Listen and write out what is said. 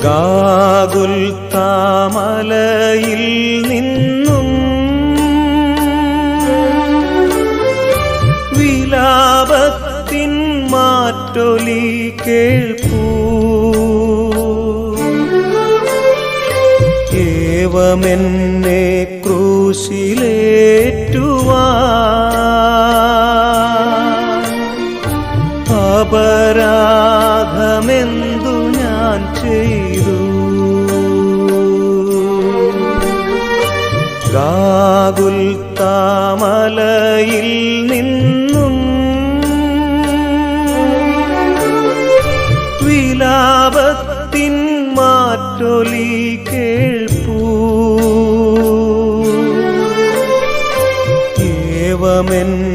ഗാഗുൽത്താമലയിൽ നിന്നും വിലാപത്തിൻ മാറ്റൊലി കേൾപ്പൂ. ഏവമെന്നെ ക്രൂശിലേറ്റുവാൻ അപരാധമെന്തു ഞാൻ ചെയ്തു? ഗാഗുൽത്താമലയിൽ നിന്നും വിലാപത്തിൻ മാറ്റൊലി കേൾപ്പൂ. ഏവമെന്നെ